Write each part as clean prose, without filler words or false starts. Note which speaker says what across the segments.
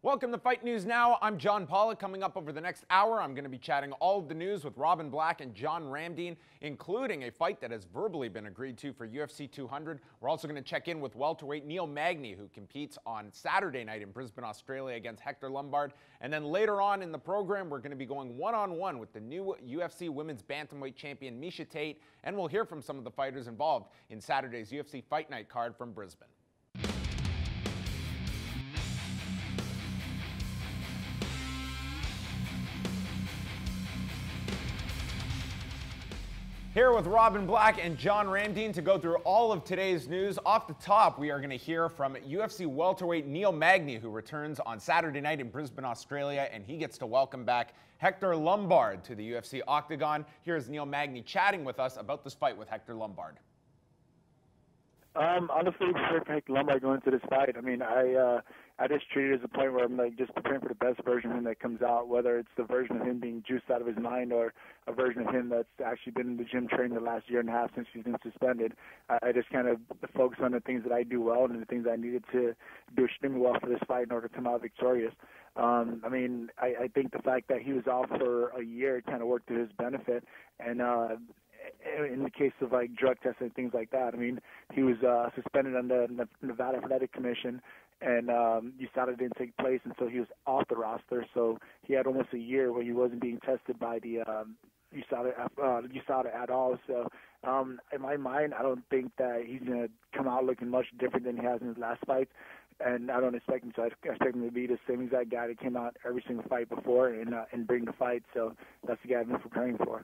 Speaker 1: Welcome to Fight News Now. I'm John Pollock. Coming up over the next hour, I'm going to be chatting all of the news with Robin Black and John Ramdeen, including a fight that has verbally been agreed to for UFC 200. We're also going to check in with welterweight Neil Magny, who competes on Saturday night in Brisbane, Australia against Hector Lombard. And then later on in the program, we're going to be going one-on-one with the new UFC Women's Bantamweight champion, Miesha Tate, and we'll hear from some of the fighters involved in Saturday's UFC Fight Night card from Brisbane. Here with Robin Black and John Ramdeen to go through all of today's news. Off the top, we are going to hear from UFC welterweight Neil Magny, who returns on Saturday night in Brisbane, Australia, and he gets to welcome back Hector Lombard to the UFC Octagon. Here's Neil Magny chatting with us about this fight with Hector Lombard.
Speaker 2: Honestly, prepared for Hector Lombard going into this fight. I mean, I just treat it as a point where I'm like just preparing for the best version of him that comes out, whether it's the version of him being juiced out of his mind or a version of him that's actually been in the gym training the last year and a half since he's been suspended. I just kind of focus on the things that I do well and the things I needed to do extremely well for this fight in order to come out victorious. I mean, I think the fact that he was out for a year kind of worked to his benefit, and in the case of like drug tests and things like that, I mean, he was suspended on the Nevada Athletic Commission, and USADA didn't take place, and so he was off the roster. So he had almost a year where he wasn't being tested by the USADA at all. So in my mind, I don't think that he's going to come out looking much different than he has in his last fight. And I don't expect him to. I expect him to be the same exact guy that came out every single fight before and bring the fight. So that's the guy I've been preparing for.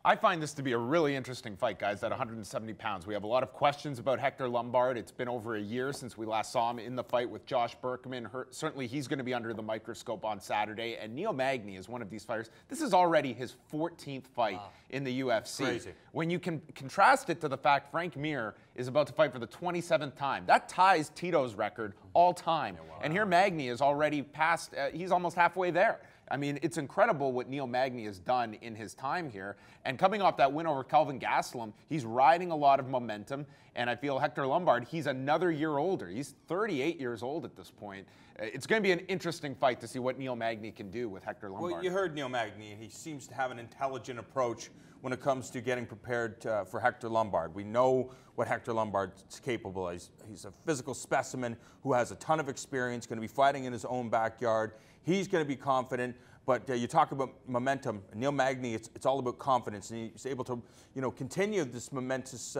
Speaker 1: I find this to be a really interesting fight, guys, at 170 pounds. We have a lot of questions about Hector Lombard. It's been over a year since we last saw him in the fight with Josh Berkman. Certainly he's going to be under the microscope on Saturday. And Neil Magny is one of these fighters. This is already his 14th fight in the UFC.
Speaker 3: Crazy.
Speaker 1: When you can contrast it to the fact Frank Mir is about to fight for the 27th time. That ties Tito's record all time. Yeah, wow. And here Magny is already past, he's almost halfway there. I mean, it's incredible what Neil Magny has done in his time here. And coming off that win over Kelvin Gastelum, he's riding a lot of momentum. And I feel Hector Lombard, he's another year older. He's 38 years old at this point. It's going to be an interesting fight to see what Neil Magny can do with Hector Lombard.
Speaker 3: Well, you heard Neil Magny, and he seems to have an intelligent approach when it comes to getting prepared for Hector Lombard. We know what Hector Lombard's capable of. He's a physical specimen who has a ton of experience, going to be fighting in his own backyard. He's going to be confident, but you talk about momentum. Neil Magny, it's all about confidence, and he's able to, continue this momentous,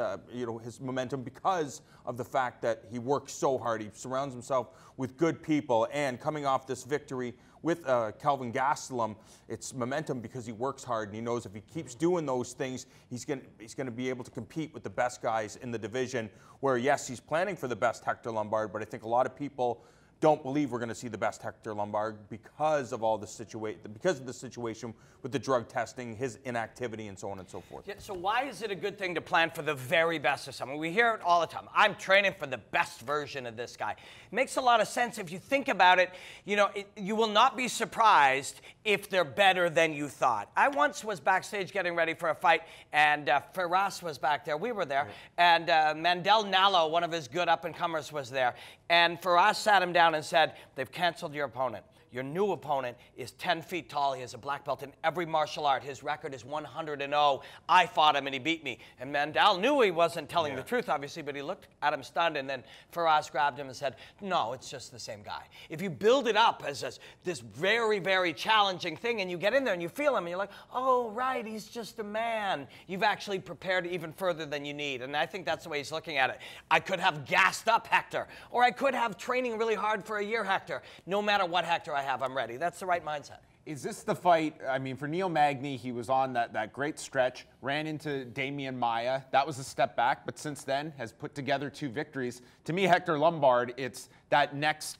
Speaker 3: his momentum because of the fact that he works so hard. He surrounds himself with good people, and coming off this victory with Kelvin Gastelum, it's momentum because he works hard, and he knows if he keeps doing those things, he's going to be able to compete with the best guys in the division. Where yes, he's planning for the best Hector Lombard, but I think a lot of people don't believe we're going to see the best Hector Lombard because of all the situation with the drug testing, his inactivity, and so on and so forth.
Speaker 4: Yeah, so why is it a good thing to plan for the very best of someone? We hear it all the time. I'm training for the best version of this guy. It makes a lot of sense if you think about it. You will not be surprised if they're better than you thought. I once was backstage getting ready for a fight, and Firas was back there. We were there. And Mandel Nallo, one of his good up-and-comers, was there. And Firas sat him down and said, "They've canceled your opponent. Your new opponent is 10 feet tall. He has a black belt in every martial art. His record is 100-0. I fought him and he beat me." And Mandel knew he wasn't telling the truth, obviously, but he looked at him stunned, and then Firas grabbed him and said, "No, it's just the same guy." If you build it up as this very, very challenging thing, and you get in there and you feel him, and you're like, "Oh, right, he's just a man," you've actually prepared even further than you need. And I think that's the way he's looking at it. I could have gassed up Hector, or I could have training really hard for a year Hector. No matter what Hector I have, I'm ready. That's the right mindset.
Speaker 1: Is this the fight? I mean, for Neil Magny, he was on that great stretch, ran into Damian Maia. That was a step back, but since then has put together 2 victories. To me, Hector Lombard, it's that next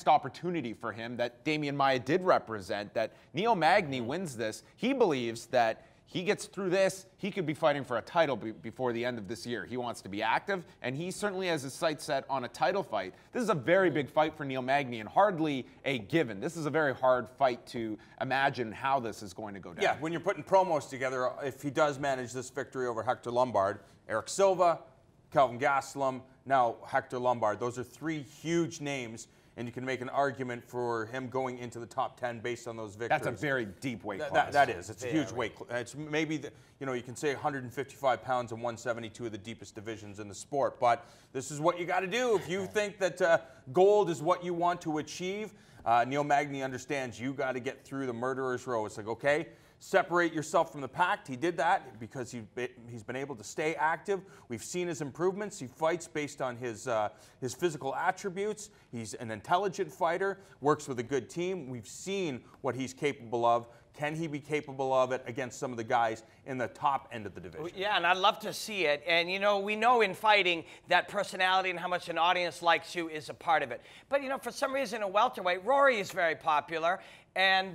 Speaker 1: opportunity for him that Damian Maia did represent, that Neil Magny wins this. He believes that he gets through this, he could be fighting for a title before the end of this year. He wants to be active, and he certainly has his sights set on a title fight. This is a very big fight for Neil Magny, and hardly a given. This is a very hard fight to imagine how this is going to go down.
Speaker 3: Yeah, when you're putting promos together, if he does manage this victory over Hector Lombard, Eric Silva, Kelvin Gastelum, now Hector Lombard, those are 3 huge names and you can make an argument for him going into the top 10 based on those victories.
Speaker 1: That's a very deep weight class.
Speaker 3: That is. It's a huge weight. It's maybe, you can say 155 pounds and 172 of the deepest divisions in the sport, but this is what you got to do. If you think that gold is what you want to achieve, Neil Magny understands you got to get through the murderer's row. It's like, okay, separate yourself from the pack. He did that because he's been able to stay active. We've seen his improvements. He fights based on his physical attributes. He's an intelligent fighter, works with a good team. We've seen what he's capable of. Can he be capable of it against some of the guys in the top end of the division?
Speaker 4: Yeah, and I'd love to see it. And, we know in fighting that personality and how much an audience likes you is a part of it. But, for some reason in welterweight, Rory is very popular. And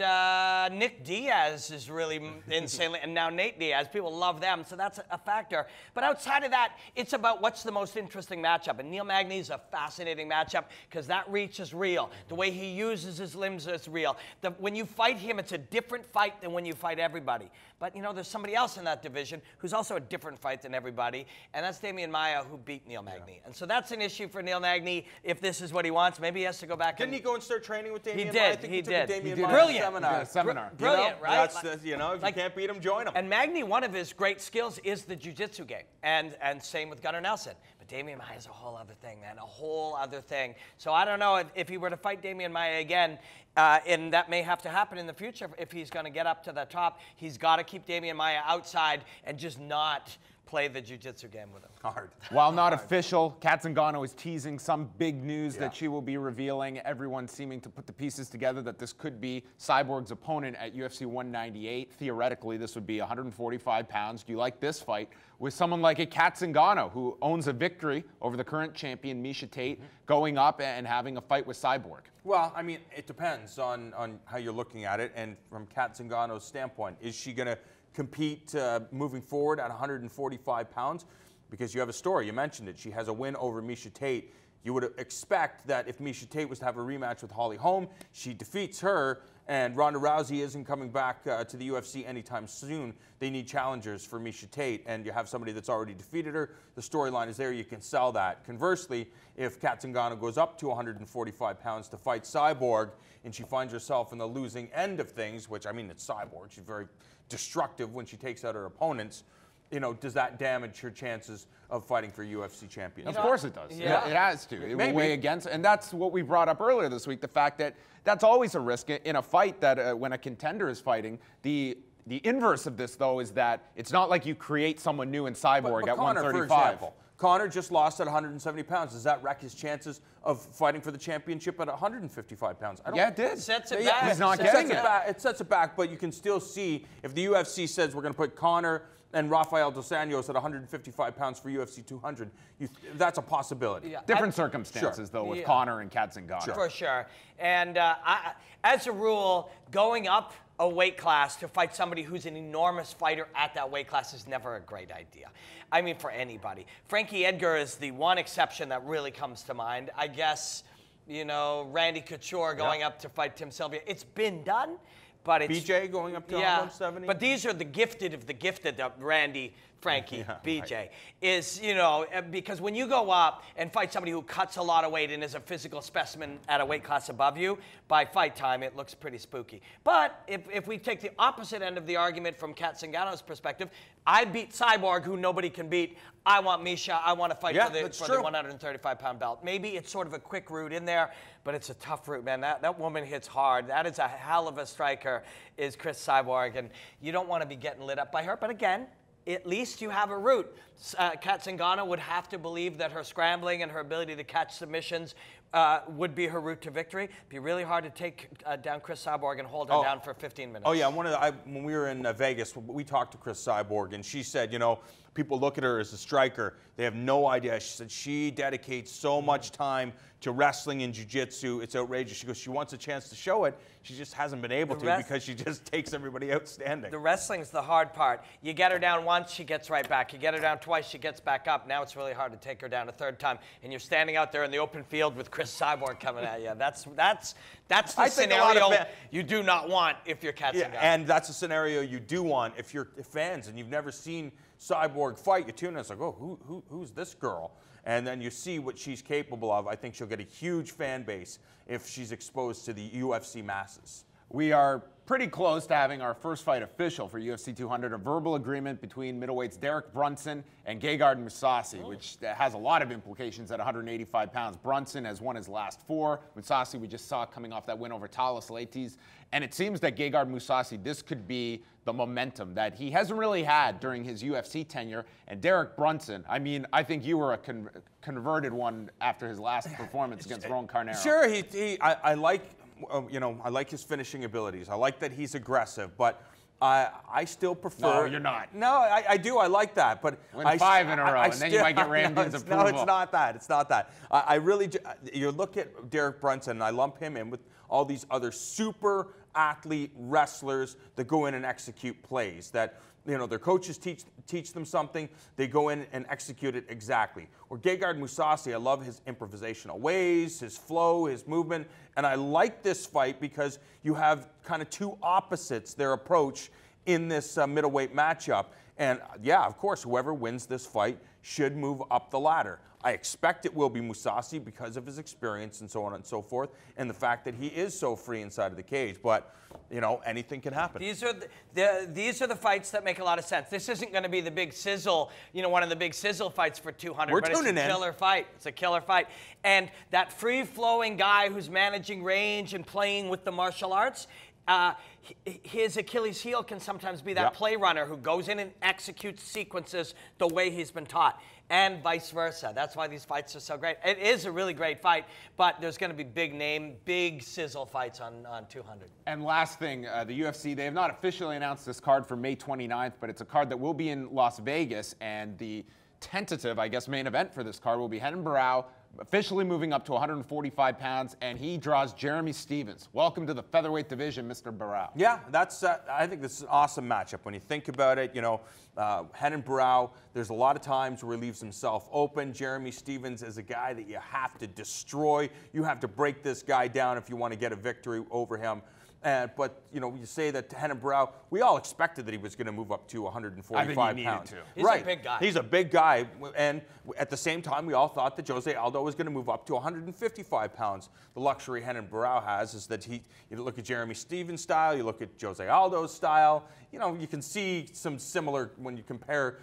Speaker 4: Nick Diaz is really insanely, and now Nate Diaz, people love them, so that's a factor. But outside of that, it's about what's the most interesting matchup. And Neil Magny is a fascinating matchup because that reach is real. The way he uses his limbs is real. When you fight him, it's a different fight than when you fight everybody. But, there's somebody else in that division who's also a different fight than everybody, and that's Demian Maia, who beat Neil Magny. And so that's an issue for Neil Magny if this is what he wants. Maybe he has to go back.
Speaker 3: Didn't he go and start training with Demian
Speaker 4: He
Speaker 3: Maia?
Speaker 4: did.
Speaker 3: I think
Speaker 4: he
Speaker 3: took
Speaker 4: did.
Speaker 3: a Demian
Speaker 4: He
Speaker 3: Maia
Speaker 4: Brilliant.
Speaker 3: seminar.
Speaker 4: Brilliant, right?
Speaker 3: That's if you can't beat him, join him.
Speaker 4: And Magny, one of his great skills is the jiu-jitsu game, and same with Gunnar Nelson. But Demian Maia is a whole other thing, man, a whole other thing. So I don't know if he were to fight Demian Maia again, and that may have to happen in the future if he's going to get up to the top. He's got to keep Demian Maia outside and just not play the jiu-jitsu game with him.
Speaker 3: Hard.
Speaker 1: While not official, Zingano is teasing some big news that she will be revealing. Everyone seeming to put the pieces together that this could be Cyborg's opponent at UFC 198. Theoretically, this would be 145 pounds. Do you like this fight with someone like a Zingano, who owns a victory over the current champion, Miesha Tate, going up and having a fight with Cyborg?
Speaker 3: Well, I mean, it depends on how you're looking at it. And from Zingano's standpoint, is she going to compete moving forward at 145 pounds? Because you have a story, you mentioned it. She has a win over Miesha Tate. You would expect that if Miesha Tate was to have a rematch with Holly Holm, she defeats her, and Ronda Rousey isn't coming back to the UFC anytime soon. They need challengers for Miesha Tate, and you have somebody that's already defeated her. The storyline is there. You can sell that. Conversely, if Zingano goes up to 145 pounds to fight Cyborg, and she finds herself in the losing end of things, which, I mean, it's Cyborg. She's very destructive when she takes out her opponents. Does that damage her chances of fighting for UFC championship?
Speaker 1: Of course it does.
Speaker 4: Yeah.
Speaker 1: It has to. It will weigh against. And that's what we brought up earlier this week, the fact that that's always a risk in a fight, that when a contender is fighting. The inverse of this, though, is that it's not like you create someone new in Cyborg at
Speaker 3: Conor,
Speaker 1: 135.
Speaker 3: for example, Conor just lost at 170 pounds. Does that wreck his chances of fighting for the championship at 155 pounds?
Speaker 1: Yeah, it did.
Speaker 4: Sets it back.
Speaker 1: He's not getting it.
Speaker 3: It sets it back, but you can still see if the UFC says we're going to put Conor and Rafael Dos Anjos at 155 pounds for UFC 200, that's a possibility.
Speaker 4: Yeah.
Speaker 1: Different circumstances, though, with Conor and Zingano.
Speaker 4: For sure. And as a rule, going up a weight class to fight somebody who's an enormous fighter at that weight class is never a great idea. I mean, for anybody. Frankie Edgar is the one exception that really comes to mind. I guess, Randy Couture going up to fight Tim Sylvia. It's been done. But it's,
Speaker 3: BJ going up to 170?
Speaker 4: But these are the gifted of the gifted, Randy, Frankie, BJ. Right. Is, because when you go up and fight somebody who cuts a lot of weight and is a physical specimen at a weight class above you, by fight time, it looks pretty spooky. But if we take the opposite end of the argument from Zingano's perspective, I beat Cyborg, who nobody can beat. I want Miesha. I want to fight for the 135-pound belt. Maybe it's sort of a quick route in there, but it's a tough route, man. That woman hits hard. That is a hell of a striker, is Chris Cyborg, and you don't want to be getting lit up by her. But again, at least you have a route. Zingano would have to believe that her scrambling and her ability to catch submissions would be her route to victory. It'd be really hard to take down Chris Cyborg and hold her down for 15 minutes.
Speaker 3: Oh, yeah. When we were in Vegas, we talked to Chris Cyborg, and she said, people look at her as a striker. They have no idea. She said she dedicates so much time to wrestling and jiu-jitsu. It's outrageous. She goes, she wants a chance to show it. She just hasn't been able to because she just takes everybody outstanding.
Speaker 4: The wrestling's the hard part. You get her down once, she gets right back. You get her down twice, she gets back up. Now it's really hard to take her down a third time. And you're standing out there in the open field with Chris Cyborg coming at you. That's the scenario you do not want if you're Zingano.
Speaker 3: And that's a scenario you do want if you're fans and you've never seen Cyborg fight. You tune in, it's like, oh, who's this girl? and then you see what she's capable of, I think she'll get a huge fan base if she's exposed to the UFC masses.
Speaker 1: We are pretty close to having our first fight official for UFC 200, a verbal agreement between middleweights Derek Brunson and Gegard-Mousasi, which has a lot of implications at 185 pounds. Brunson has won his last 4. Mousasi we just saw coming off that win over Thales Leites. And it seems that Gegard-Mousasi, this could be the momentum that he hasn't really had during his UFC tenure. And Derek Brunson, I mean, I think you were a converted one after his last performance against Ron Carnero.
Speaker 3: Sure, I like... I like his finishing abilities. I like that he's aggressive, but I still prefer.
Speaker 1: No, you're not.
Speaker 3: No, I do. I like that, but
Speaker 1: win 5 in a row, and then you might get rammed into approval.
Speaker 3: No, it's not that. It's not that. I really. You look at Derek Brunson, and I lump him in with all these other super athlete wrestlers that go in and execute plays that. Their coaches teach them something. They go in and execute it exactly. Or Gegard-Mousasi, I love his improvisational ways, his flow, his movement. And I like this fight because you have kind of two opposites, their approach in this middleweight matchup. And yeah, of course, whoever wins this fight should move up the ladder. I expect it will be Mousasi because of his experience and so on and so forth, and the fact that he is so free inside of the cage. But, anything can happen.
Speaker 4: These are the fights that make a lot of sense. This isn't going to be the big sizzle, one of the big sizzle fights for 200.
Speaker 3: We're
Speaker 4: but
Speaker 3: tuning in.
Speaker 4: It's a killer fight. It's a killer fight. And that free-flowing guy who's managing range and playing with the martial arts, his Achilles heel can sometimes be that play runner who goes in and executes sequences the way he's been taught, and vice versa. That's why these fights are so great. It is a really great fight, but there's going to be big name, big sizzle fights on 200.
Speaker 1: And last thing, the UFC, they have not officially announced this card for May 29th, but it's a card that will be in Las Vegas, and the tentative, I guess, main event for this card will be Renan Barao, officially moving up to 145 pounds, and he draws Jeremy Stephens. Welcome to the featherweight division, Mr. Barao.
Speaker 3: Yeah, I think this is an awesome matchup. When you think about it, Renan Barao, there's a lot of times where he leaves himself open. Jeremy Stephens is a guy that you have to destroy. You have to break this guy down if you want to get a victory over him. But you say that Renan Barao, we all expected that he was going to move up to 145
Speaker 1: I think he
Speaker 3: pounds.
Speaker 1: needed to.
Speaker 4: He's a big guy.
Speaker 3: He's a big guy, and at the same time, we all thought that Jose Aldo was going to move up to 155 pounds. The luxury Renan Barao has is that you look at Jeremy Stephens' style, you look at Jose Aldo's style. You can see some similarities when you compare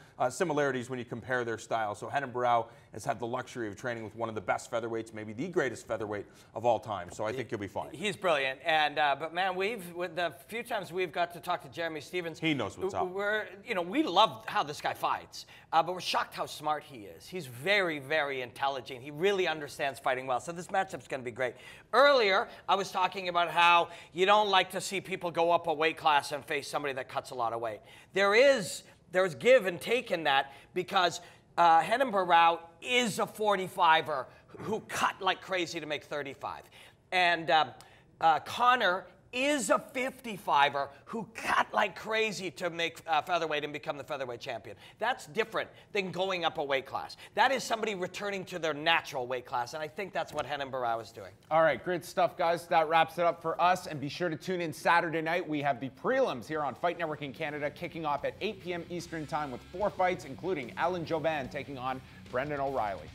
Speaker 3: their styles. So Renan Barao has had the luxury of training with one of the best featherweights, maybe the greatest featherweight of all time. So I think he'll be fine.
Speaker 4: He's brilliant, and but man, with the few times we've got to talk to Jeremy Stephens,
Speaker 3: he knows what's up.
Speaker 4: We love how this guy fights, but we're shocked how smart he is. He's very, very intelligent. He really understands fighting well. So this matchup's going to be great. Earlier, I was talking about how you don't like to see people go up a weight class and face somebody that cuts a lot of weight. There's give and take in that because Renan Barao is a 45er who cut like crazy to make 35. And Connor is a 55er who cut like crazy to make featherweight and become the featherweight champion. That's different than going up a weight class. That is somebody returning to their natural weight class, and I think that's what Renan Barao is doing.
Speaker 1: All right, great stuff, guys. That wraps it up for us, and be sure to tune in Saturday night. We have the prelims here on Fight Network in Canada, kicking off at 8 p.m. Eastern Time with 4 fights, including Alan Joban taking on Brendan O'Reilly.